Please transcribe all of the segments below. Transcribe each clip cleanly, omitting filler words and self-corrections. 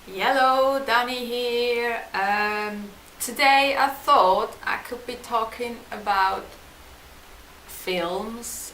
Hello, Danny here. Today I thought I could be talking about films.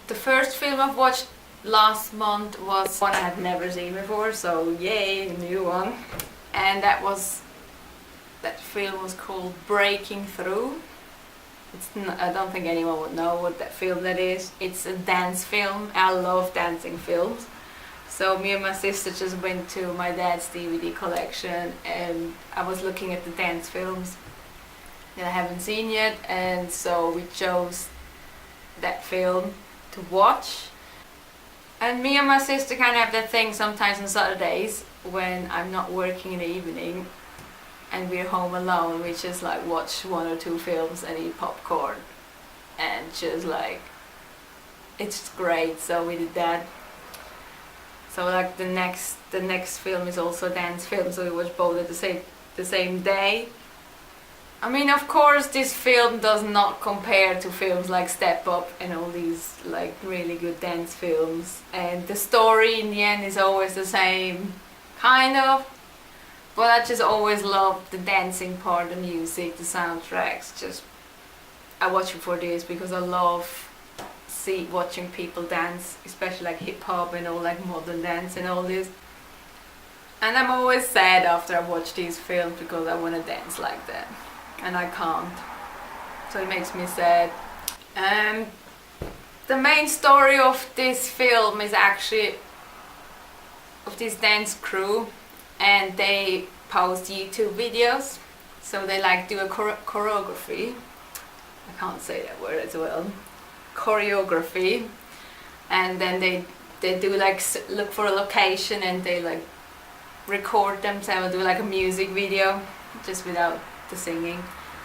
The first film I've watched last month was one I had never seen before, so yay, a new one. And that film was called Breaking Through. I don't think anyone would know what that film that is. It's a dance film. I love dancing films. So me and my sister just went to my dad's DVD collection and I was looking at the dance films that I haven't seen yet, and so we chose that film to watch. And me and my sister kind of have that thing sometimes on Saturdays when I'm not working in the evening and we're home alone, we just like watch one or two films and eat popcorn and just like, it's great. So we did that. So like the next film is also a dance film, so we watched both at the same day. I mean, of course, this film does not compare to films like Step Up and all these like really good dance films. And the story in the end is always the same, kind of. But I just always love the dancing part, the music, the soundtracks. Just I watch it for this because I love watching people dance, especially like hip hop and all like modern dance and all this. And I'm always sad after I watch these films because I want to dance like that and I can't. So it makes me sad. The main story of this film is actually of this dance crew, and they post YouTube videos. So they like do a choreography. I can't say that word as well. Choreography, and then they do like look for a location and they like record themselves, do like a music video just without the singing,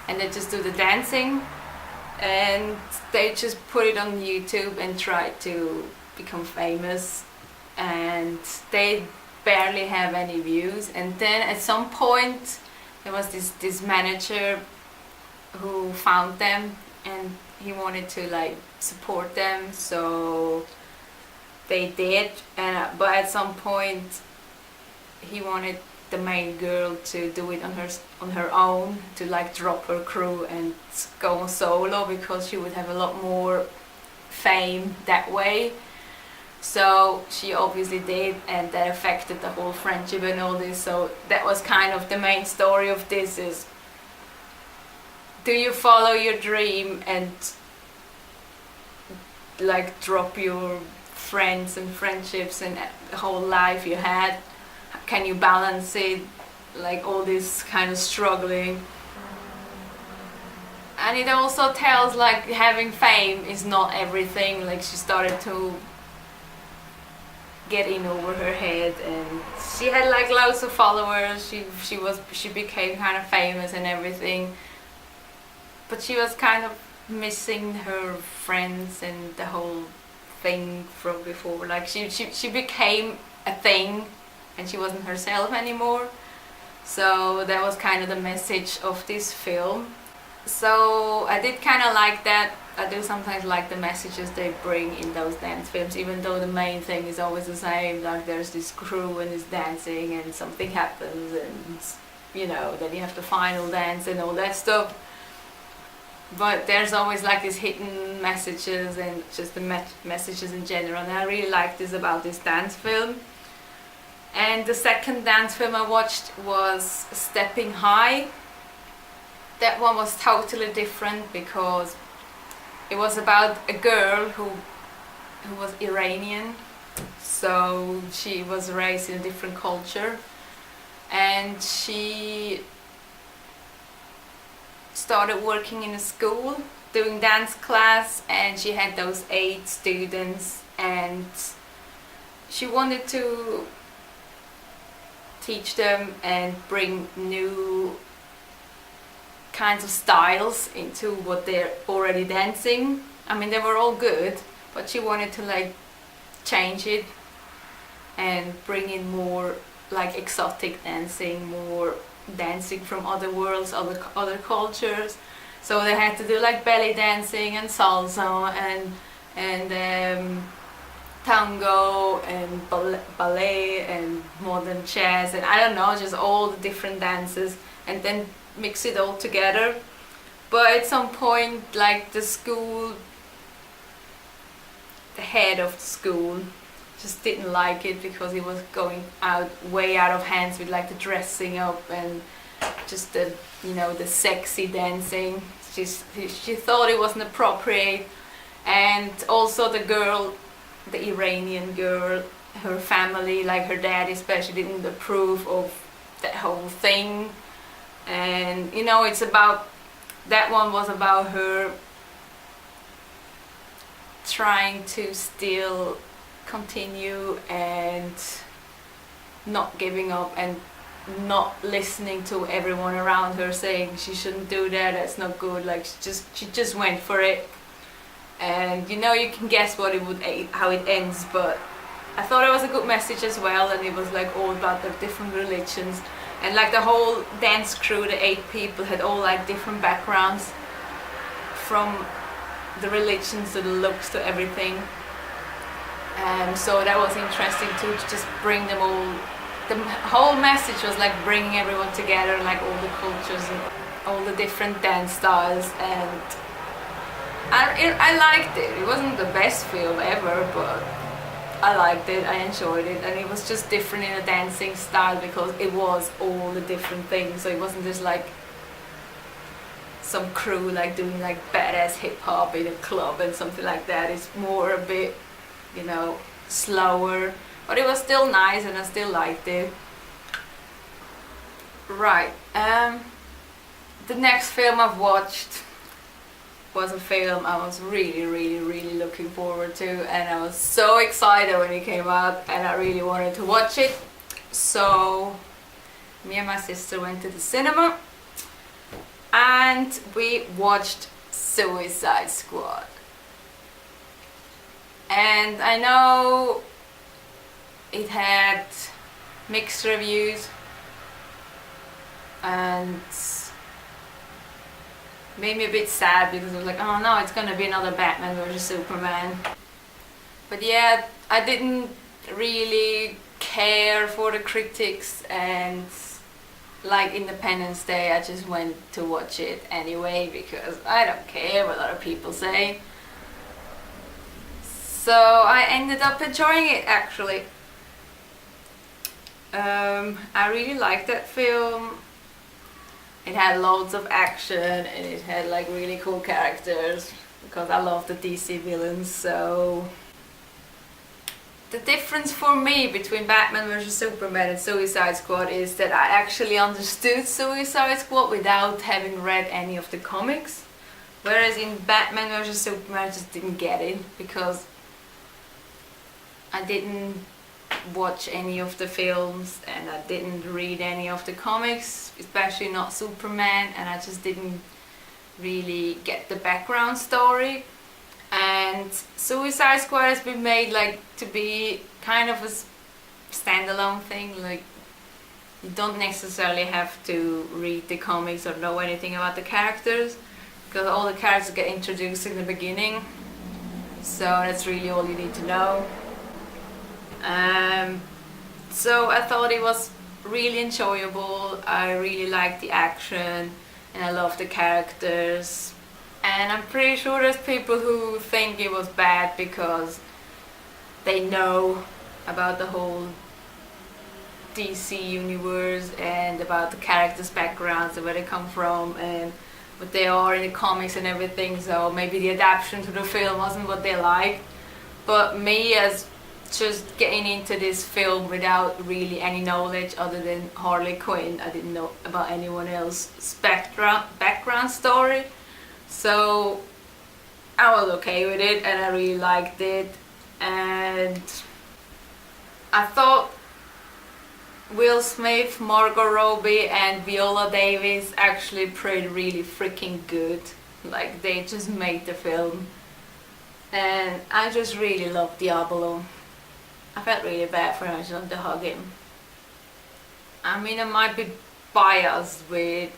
and they just do the dancing and they just put it on YouTube and try to become famous, and they barely have any views. And then at some point there was this manager who found them and he wanted to like support them, so they did. And but at some point he wanted the main girl to do it on her own, to like drop her crew and go solo because she would have a lot more fame that way. So she obviously did, and that affected the whole friendship and all this. So that was kind of the main story of this is, do you follow your dream and like drop your friends and friendships and the whole life you had? Can you balance it, like all this kind of struggling? And it also tells like having fame is not everything. Like she started to get in over her head and she had like loads of followers. She became kind of famous and everything, but she was kind of missing her friends and the whole thing from before. Like she became a thing and she wasn't herself anymore. So that was kind of the message of this film. So I did kind of like that. I do sometimes like the messages they bring in those dance films, even though the main thing is always the same. Like there's this crew and this dancing and something happens and then you have the final dance and all that stuff. But there's always like these hidden messages and just the messages in general, and I really like this about this dance film. And the second dance film I watched was Stepping High. That one was totally different because it was about a girl who was Iranian, so she was raised in a different culture, and she started working in a school doing dance class, and she had those 8 students, and she wanted to teach them and bring new kinds of styles into what they're already dancing. I mean, they were all good, but she wanted to like change it and bring in more like exotic dancing, more dancing from other worlds, other cultures. So they had to do like belly dancing and salsa and tango and ballet and modern jazz and I don't know, just all the different dances, and then mix it all together. But at some point, like the head of the school just didn't like it because it was going way out of hands with like the dressing up and just the the sexy dancing. She thought it wasn't appropriate, and also the Iranian girl, her family, like her dad especially, didn't approve of that whole thing. And it's about, that one was about her trying to still continue and not giving up and not listening to everyone around her saying she shouldn't do that, that's not good. Like she just went for it. And you can guess how it ends, but I thought it was a good message as well, and it was like all about the different religions, and like the whole dance crew, the 8 people, had all like different backgrounds, from the religions to the looks to everything. So that was interesting too, to just bring them all. The whole message was like bringing everyone together, like all the cultures and all the different dance styles, and I liked it. It wasn't the best film ever, but I liked it, I enjoyed it, and it was just different in a dancing style because it was all the different things. So it wasn't just like some crew like doing like badass hip hop in a club and something like that. It's more a bit, slower, but it was still nice and I still liked it. Right, the next film I've watched was a film I was really, really, really looking forward to, and I was so excited when it came out, and I really wanted to watch it. So me and my sister went to the cinema and we watched Suicide Squad. And I know it had mixed reviews and made me a bit sad because I was like, oh no, it's gonna be another Batman versus Superman. But yeah, I didn't really care for the critics, and like Independence Day, I just went to watch it anyway because I don't care what other people say. So I ended up enjoying it actually. I really liked that film. It had loads of action and it had like really cool characters because I love the DC villains. So the difference for me between Batman vs Superman and Suicide Squad is that I actually understood Suicide Squad without having read any of the comics, whereas in Batman vs Superman I just didn't get it because I didn't watch any of the films and I didn't read any of the comics, especially not Superman, and I just didn't really get the background story. And Suicide Squad has been made like to be kind of a standalone thing, like you don't necessarily have to read the comics or know anything about the characters because all the characters get introduced in the beginning, so that's really all you need to know. So I thought it was really enjoyable. I really liked the action and I love the characters, and I'm pretty sure there's people who think it was bad because they know about the whole DC universe and about the characters' backgrounds and where they come from and what they are in the comics and everything, so maybe the adaptation to the film wasn't what they liked. But me, as just getting into this film without really any knowledge other than Harley Quinn, I didn't know about anyone else's background story, so I was okay with it and I really liked it. And I thought Will Smith, Margot Robbie and Viola Davis actually played really freaking good. Like they just made the film, and I just really loved Diablo. I felt really bad for him. I just wanted to hug him. I mean, I might be biased with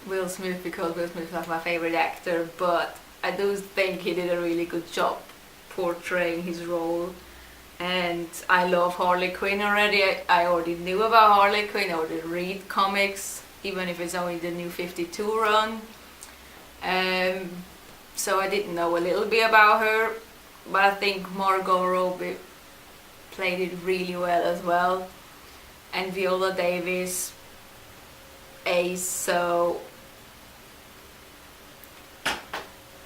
Will Smith because Will Smith is like my favorite actor, but I do think he did a really good job portraying his role. And I love Harley Quinn already. I already knew about Harley Quinn. I already read comics, even if it's only the New 52 run. So I did know a little bit about her, but I think Margot Robbie played it really well as well. And Viola Davis, ace, so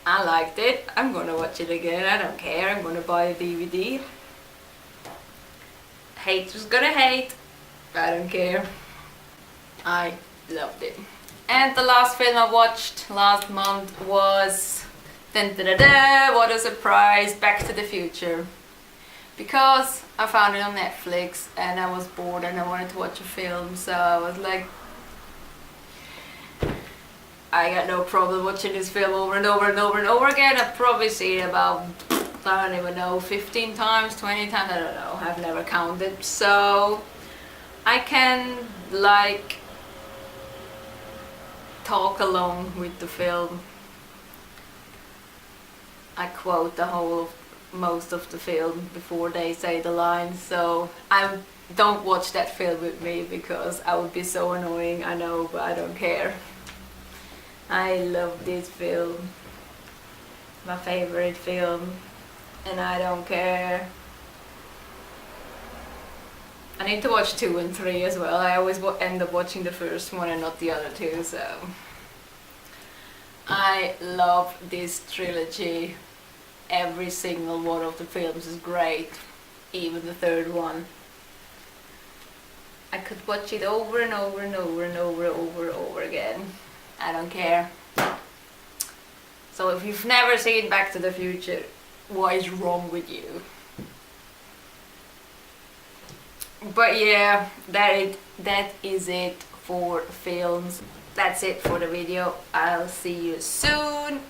I liked it. I'm gonna watch it again, I don't care. I'm gonna buy a DVD. Haters gonna hate, I don't care. I loved it. And the last film I watched last month was, dun, dun, dun, dun, what a surprise, Back to the Future. Because I found it on Netflix and I was bored and I wanted to watch a film, so I was like, I got no problem watching this film over and over and over and over again. I've probably seen it about, I don't even know, 15 times, 20 times, I don't know, I've never counted. So I can like talk along with the film. I quote the whole most of the film before they say the lines, so I don't watch that film with me because I would be so annoying, I know, but I don't care. I love this film, my favorite film, and I don't care. I need to watch 2 and 3 as well. I always end up watching the first one and not the other two, so I love this trilogy. Every single one of the films is great, even the third one. I could watch it over and over and over and over again. I don't care. So if you've never seen Back to the Future, what is wrong with you? But yeah, that is it for films. That's it for the video. I'll see you soon.